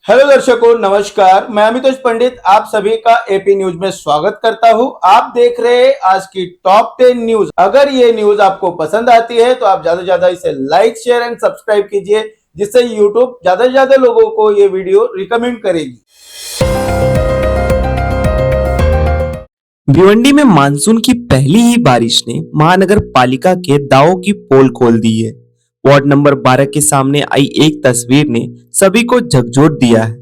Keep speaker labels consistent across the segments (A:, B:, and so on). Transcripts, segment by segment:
A: Hello दर्शकों, नमस्कार। मैं अमितोष पंडित आप सभी का एपी न्यूज में स्वागत करता हूं। आप देख रहे हैं आज की टॉप 10 न्यूज। अगर ये न्यूज आपको पसंद आती है तो आप ज्यादा से ज्यादा इसे लाइक, शेयर एंड सब्सक्राइब कीजिए, जिससे यूट्यूब ज्यादा से ज्यादा लोगों को ये वीडियो रिकमेंड करेगी।
B: भिवंडी में मानसून की पहली ही बारिश ने महानगर पालिका के दावों की पोल खोल दी है। वार्ड नंबर 12 के सामने आई एक तस्वीर ने सभी को झकझोर दिया है,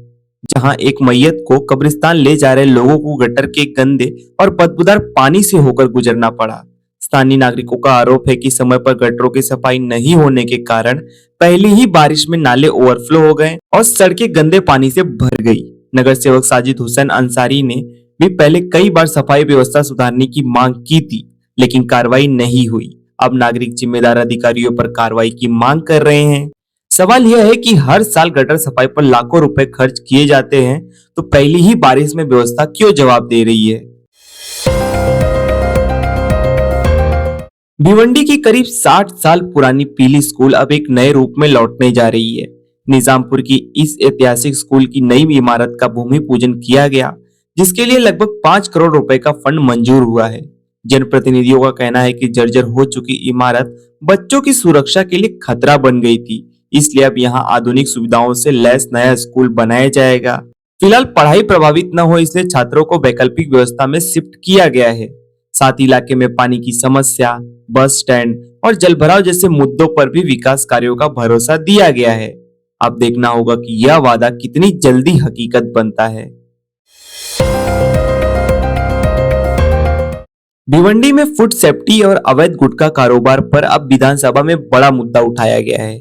B: जहां एक मैयत को कब्रिस्तान ले जा रहे लोगों को गटर के गंदे और बदबूदार पानी से होकर गुजरना पड़ा। स्थानीय नागरिकों का आरोप है कि समय पर गटरों की सफाई नहीं होने के कारण पहली ही बारिश में नाले ओवरफ्लो हो गए और सड़कें गंदे पानी से भर गई। नगर सेवक साजिद हुसैन अंसारी ने भी पहले कई बार सफाई व्यवस्था सुधारने की मांग की थी, लेकिन कार्रवाई नहीं हुई। अब नागरिक जिम्मेदार अधिकारियों पर कार्रवाई की मांग कर रहे हैं। सवाल यह है कि हर साल गटर सफाई पर लाखों रुपए खर्च किए जाते हैं, तो पहली ही बारिश में व्यवस्था क्यों जवाब दे रही है। भिवंडी की करीब 60 साल पुरानी पीली स्कूल अब एक नए रूप में लौटने जा रही है। निजामपुर की इस ऐतिहासिक स्कूल की नई इमारत का भूमि पूजन किया गया, जिसके लिए लगभग 5 करोड़ रुपए का फंड मंजूर हुआ है। जनप्रतिनिधियों का कहना है कि जर्जर हो चुकी इमारत बच्चों की सुरक्षा के लिए खतरा बन गई थी, इसलिए अब यहाँ आधुनिक सुविधाओं से लैस नया स्कूल बनाया जाएगा। फिलहाल पढ़ाई प्रभावित न हो, इसलिए छात्रों को वैकल्पिक व्यवस्था में शिफ्ट किया गया है। साथ ही इलाके में पानी की समस्या, बस स्टैंड और जलभराव जैसे मुद्दों पर भी विकास कार्यों का भरोसा दिया गया है। अब देखना होगा कि यह वादा कितनी जल्दी हकीकत बनता है। भिवंडी में फूड सेफ्टी और अवैध गुटखा कारोबार पर अब विधानसभा में बड़ा मुद्दा उठाया गया है।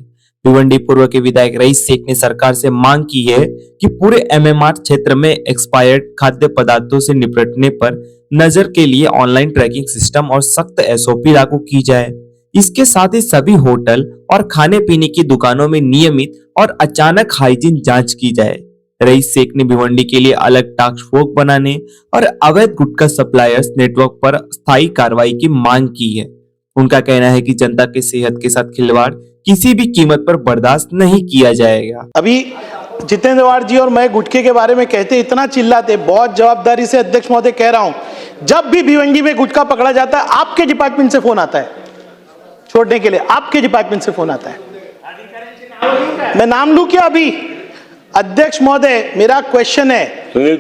B: भिवंडी पूर्व के विधायक रईस शेख ने सरकार से मांग की है कि पूरे एमएमआर क्षेत्र में एक्सपायर्ड खाद्य पदार्थों से निपटने पर नजर के लिए ऑनलाइन ट्रैकिंग सिस्टम और सख्त एसओपी लागू की जाए। इसके साथ ही सभी होटल और खाने पीने की दुकानों में नियमित और अचानक हाइजीन जांच की जाए। रईस शेख ने भिवंडी के लिए अलग टास्क फोर्स बनाने और अवैध गुटखा सप्लायर्स नेटवर्क पर स्थायी कार्रवाई की मांग की है। उनका कहना है कि जनता की सेहत के साथ खिलवाड़ किसी भी कीमत पर बर्दाश्त नहीं किया जाएगा।
C: अभी जितेंद्र वाड़ जी और मैं गुटखे के बारे में कहते इतना चिल्लाते, बहुत जवाबदारी से अध्यक्ष महोदय कह रहा हूं, जब भी भिवंडी में गुटखा पकड़ा जाता है आपके डिपार्टमेंट से फोन आता है छोड़ने के लिए, आपके डिपार्टमेंट से फोन आता है। मैं नाम लूं क्या अभी? अध्यक्ष महोदय, मेरा क्वेश्चन है कि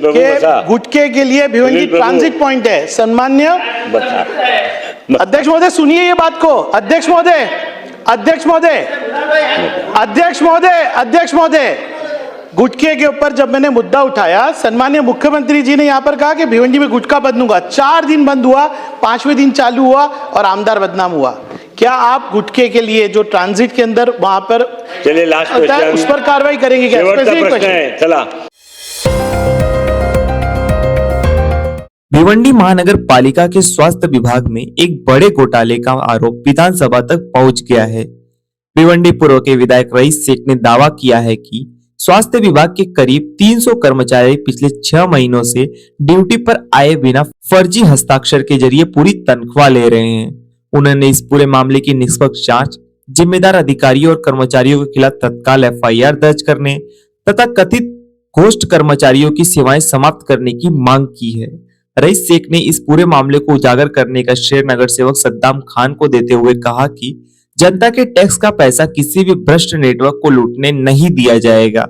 C: गुटखे के लिए भिवंडी ट्रांजिट पॉइंट है। सम्मान्य अध्यक्ष महोदय सुनिए ये बात को। अध्यक्ष महोदय, अध्यक्ष महोदय, अध्यक्ष महोदय, अध्यक्ष महोदय, गुटखे के ऊपर जब मैंने मुद्दा उठाया, सम्मान्य मुख्यमंत्री जी ने यहाँ पर कहा कि भिवंडी में गुटखा बंद होगा। 4 दिन बंद हुआ, 5वें दिन चालू हुआ और आमदार बदनाम हुआ। क्या आप गुटखे के लिए जो ट्रांजिट के अंदर वहां पर
D: चलिए लास्ट क्वेश्चन,
C: उस पर कार्रवाई करेंगे क्या?
D: प्रश्न है, चला।
B: भिवंडी महानगर पालिका के स्वास्थ्य विभाग में एक बड़े घोटाले का आरोप विधानसभा तक पहुंच गया है। भिवंडी पूर्व के विधायक रईस शेख ने दावा किया है कि स्वास्थ्य विभाग के करीब 300 कर्मचारी पिछले 6 महीनों से ड्यूटी पर आए बिना फर्जी हस्ताक्षर के जरिए पूरी तनख्वाह ले रहे हैं। उन्होंने इस पूरे मामले की निष्पक्ष जांच, जिम्मेदार अधिकारियों और कर्मचारियों के खिलाफ तत्काल एफआईआर दर्ज करने तथा कथित घोस्ट कर्मचारियों की सेवाएं समाप्त करने की मांग की है। रईस शेख ने इस पूरे मामले को उजागर करने का श्रेय नगर सेवक सद्दाम खान को देते हुए कहा कि जनता के टैक्स का पैसा किसी भी भ्रष्ट नेटवर्क को लूटने नहीं दिया जाएगा।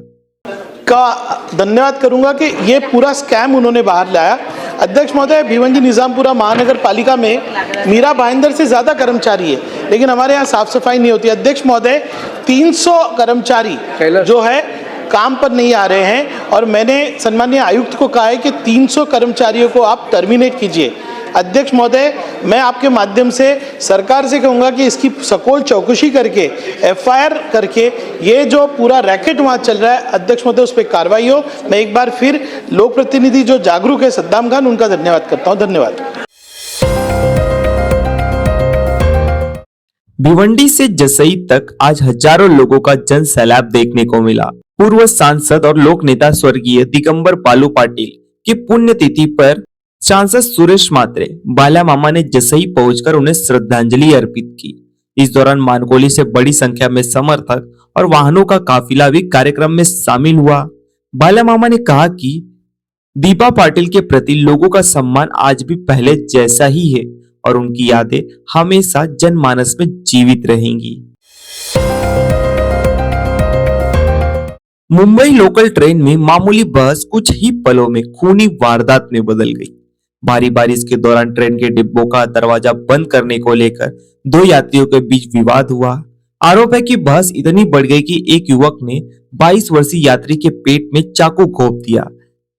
C: का धन्यवाद करूंगा कि ये पूरा स्कैम उन्होंने बाहर लाया। अध्यक्ष महोदय, भिवंडी निजामपुरा महानगर पालिका में मीरा भाईंदर से ज्यादा कर्मचारी है, लेकिन हमारे यहाँ साफ सफाई नहीं होती। अध्यक्ष महोदय, 300 कर्मचारी जो है काम पर नहीं आ रहे हैं और मैंने सम्मानीय आयुक्त को कहा है कि 300 कर्मचारियों को आप टर्मिनेट कीजिए। अध्यक्ष महोदय, मैं आपके माध्यम से सरकार से कहूंगा कि इसकी सकोल चौकसी करके एफआईआर करके ये जो पूरा रैकेट वहां चल रहा है, अध्यक्ष महोदय, उस पर कार्रवाई हो। मैं एक बार फिर लोक प्रतिनिधि जो जागरूक है सद्दाम खान, उनका धन्यवाद करता हूं। धन्यवाद।
B: भिवंडी से जसई तक आज हजारों लोगों का जन सैलाब देखने को मिला। पूर्व सांसद और लोक नेता स्वर्गीय दिगंबर बालू पाटिल की पुण्यतिथि पर सांसद सुरेश मात्रे बाला मामा ने जसई पहुंचकर उन्हें श्रद्धांजलि अर्पित की। इस दौरान मानकोली से बड़ी संख्या में समर्थक और वाहनों का काफिला भी कार्यक्रम में शामिल हुआ। बाला मामा ने कहा कि दीपा पाटिल के प्रति लोगों का सम्मान आज भी पहले जैसा ही है और उनकी यादें हमेशा जनमानस में जीवित रहेंगी। मुंबई लोकल ट्रेन में मामूली बहस कुछ ही पलों में खूनी वारदात में बदल गई। भारी बारिश के दौरान ट्रेन के डिब्बों का दरवाजा बंद करने को लेकर दो यात्रियों के बीच विवाद हुआ। आरोप है कि बहस इतनी बढ़ गई कि एक युवक ने 22 वर्षीय यात्री के पेट में चाकू घोंप दिया।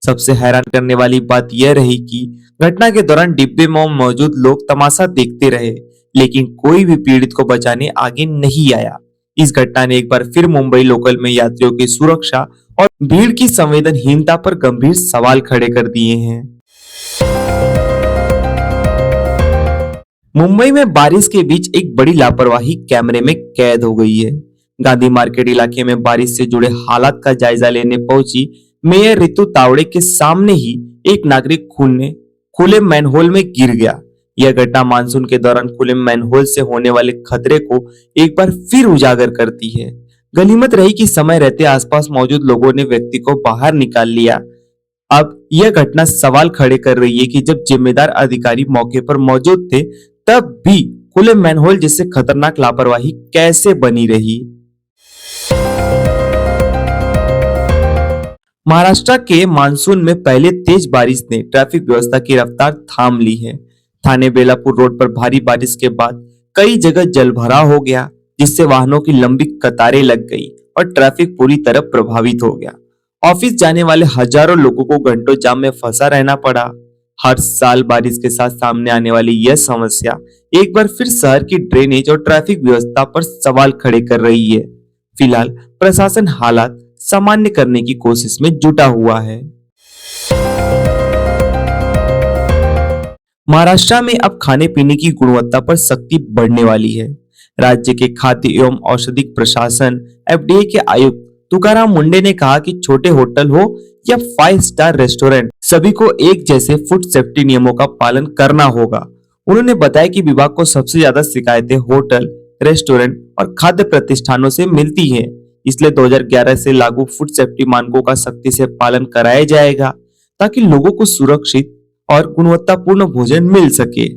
B: सबसे हैरान करने वाली बात यह रही कि घटना के दौरान डिब्बे में मौजूद लोग तमाशा देखते रहे, लेकिन कोई भी पीड़ित को बचाने आगे नहीं आया। इस घटना ने एक बार फिर मुंबई लोकल में यात्रियों की सुरक्षा और भीड़ की संवेदनहीनता पर गंभीर सवाल खड़े कर दिए हैं। मुंबई में बारिश के बीच एक बड़ी लापरवाही कैमरे में कैद हो गई है। गांधी मार्केट इलाके में बारिश से जुड़े हालात का जायजा लेने पहुंची मेयर रितु तावड़े के सामने ही एक नागरिक खुले मैनहोल में गिर गया। यह घटना मानसून के दौरान खुले मैनहोल से होने वाले खतरे को एक बार फिर उजागर करती है। गनीमत रही कि समय रहते आसपास मौजूद लोगों ने व्यक्ति को बाहर निकाल लिया। अब यह घटना सवाल खड़े कर रही है कि जब जिम्मेदार अधिकारी मौके पर मौजूद थे तब भी खुले मैनहोल जैसे खतरनाक लापरवाही कैसे बनी रही। महाराष्ट्र के मानसून में पहले तेज बारिश ने ट्रैफिक व्यवस्था की रफ्तार थाम ली है। थाने बेलापुर रोड पर भारी बारिश के बाद कई जगह जलभराव हो गया, जिससे वाहनों की लंबी कतारें लग गई और ट्रैफिक पूरी तरह प्रभावित हो गया। ऑफिस जाने वाले हजारों लोगों को घंटों जाम में फंसा रहना पड़ा। हर साल बारिश के साथ सामने आने वाली यह समस्या एक बार फिर शहर की ड्रेनेज और ट्रैफिक व्यवस्था पर सवाल खड़े कर रही है। फिलहाल प्रशासन हालात सामान्य करने की कोशिश में जुटा हुआ है। महाराष्ट्र में अब खाने पीने की गुणवत्ता पर सख्ती बढ़ने वाली है। राज्य के खाद्य एवं औषधिक प्रशासन FDA के आयुक्त तुकाराम मुंडे ने कहा कि छोटे होटल हो या 5 स्टार रेस्टोरेंट, सभी को एक जैसे फूड सेफ्टी नियमों का पालन करना होगा। उन्होंने बताया कि विभाग को सबसे ज्यादा शिकायतें होटल, रेस्टोरेंट और खाद्य प्रतिष्ठानों से मिलती हैं, इसलिए 2011 से लागू फूड सेफ्टी मानकों का सख्ती से पालन कराया जाएगा ताकि लोगों को सुरक्षित और गुणवत्तापूर्ण भोजन मिल सके।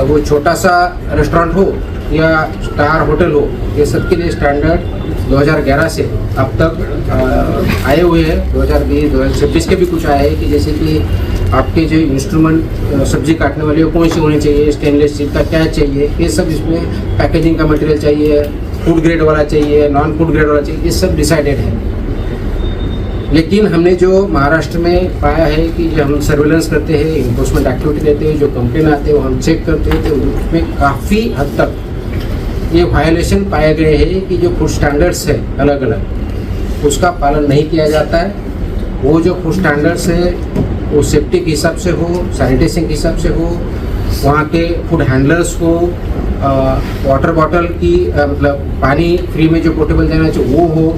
E: वो छोटा सा रेस्टोरेंट हो या स्टार होटल हो, ये सब के लिए स्टैंडर्ड 2011 से अब तक आए हुए हैं। 2020 2026 के भी कुछ आए हैं कि जैसे कि आपके जो इंस्ट्रूमेंट सब्जी काटने वाले वो कौन सी होने चाहिए, स्टेनलेस स्टील का क्या चाहिए, ये सब इसमें पैकेजिंग का मटेरियल चाहिए, फूड ग्रेड वाला चाहिए, नॉन फूड ग्रेड वाला चाहिए, ये सब डिसाइडेड है। लेकिन हमने जो महाराष्ट्र में पाया है कि जो हम सर्वेलेंस करते हैं, इन्फोर्समेंट एक्टिविटी करते हैं, जो कंप्लेन आते हैं वो हम चेक करते हैं, तो उसमें काफ़ी हद तक ये वायलेशन पाए गए हैं कि जो फूड स्टैंडर्ड्स है अलग अलग उसका पालन नहीं किया जाता है। वो जो फूड स्टैंडर्ड्स है वो सेफ्टी के हिसाब से हो, सैनिटेशन के हिसाब से हो, वहाँ के फूड हैंडलर्स को वाटर बॉटल की मतलब पानी फ्री में जो पोर्टेबल देना चाहिए वो हो,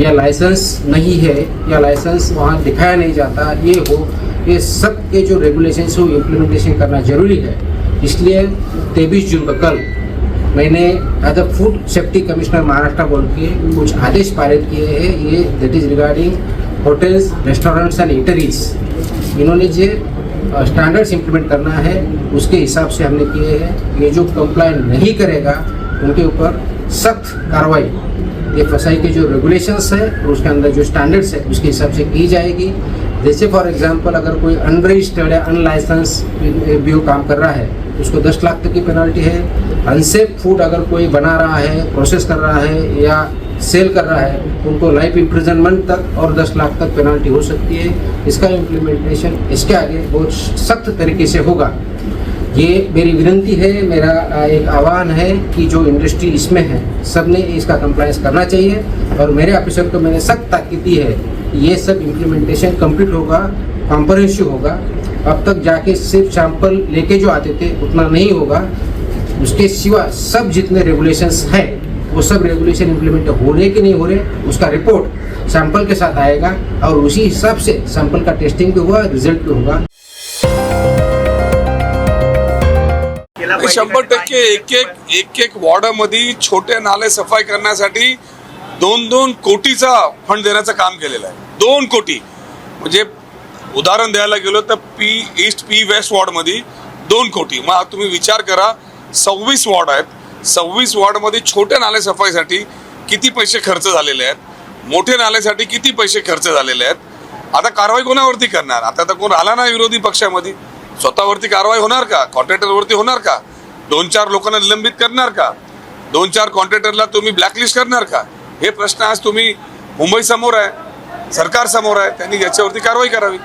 E: या लाइसेंस नहीं है या लाइसेंस वहाँ दिखाया नहीं जाता ये हो, ये सब के जो रेगुलेशंस हो इम्प्लीमेंटेशन करना जरूरी है। इसलिए 23 जून को कल मैंने as a food safety commissioner Maharashtra बोल के कुछ आदेश पारित किए हैं, ये that is regarding hotels, restaurants and eateries. इन्होंने जो स्टैंडर्ड्स इम्प्लीमेंट करना है उसके हिसाब से हमने किए हैं। ये जो कंप्लाई नहीं करेगा उनके ऊपर सख्त कार्रवाई ये फसाई के जो रेगुलेशंस है और उसके अंदर जो स्टैंडर्ड्स है उसके हिसाब से की जाएगी। जैसे फॉर एग्जांपल अगर कोई अनरजिस्टर्ड या अनलाइसेंस भी काम कर रहा है उसको 10 लाख तक की पेनल्टी है। अनसेफ फूड अगर कोई बना रहा है, प्रोसेस कर रहा है या सेल कर रहा है उनको लाइफ इम्प्रिजनमेंट तक और 10 लाख तक पेनल्टी हो सकती है। इसका इम्प्लीमेंटेशन इसके आगे बहुत सख्त तरीके से होगा। ये मेरी विनती है, मेरा एक आह्वान है कि जो इंडस्ट्री इसमें है सब ने इसका कंप्लायंस करना चाहिए और मेरे ऑफिसर को मैंने सख्त ताकीद दी है कि ये सब इम्प्लीमेंटेशन कंप्लीट होगा, कॉम्प्रिहेंसिव होगा। अब तक जाके सिर्फ सैंपल लेके जो आते थे उतना नहीं होगा, उसके सिवा सब जितने रेगुलेशंस हैं वो सब रेगुलेशन इम्प्लीमेंट हो रहे कि नहीं हो रहे उसका रिपोर्ट सैंपल के साथ आएगा और उसी हिसाब से सैंपल का टेस्टिंग भी होगा, रिजल्ट भी होगा।
F: 100% एक वॉर्डामध्ये छोटे नाले सफाई करण्यासाठी 2-2 कोटीचा फंड देण्याचं काम केलेलं आहे. 2 कोटी म्हणजे उदाहरण द्यायला गेलो तर पी ईस्ट पी वेस्ट वॉर्डमध्ये 2 कोटी. मग तुम्ही विचार करा 26 वॉर्ड आहेत. 26 वॉर्डमध्ये छोट्या नाले सफाईसाठी किती पैसे खर्च झालेले आहेत, मोठे नाल्यासाठी किती पैसे खर्च झालेले आहेत. आता कारवाई कोणावरती करणार? आता तर कोण आला ना विरोधी पक्षामध्ये. स्वतःवरती कारवाई होणार का? कॉन्ट्रॅक्टरवरती होणार का? 2-4 लोकांना निलंबित करणार का? 2-4 कॉन्ट्रॅक्टरला तुम्ही ब्लॅकलिस्ट करणार का? हे प्रश्न आज तुम्ही मुंबई समोर आहे, सरकार समोर आहे. त्यांनी याच्यावरती कारवाई करावी.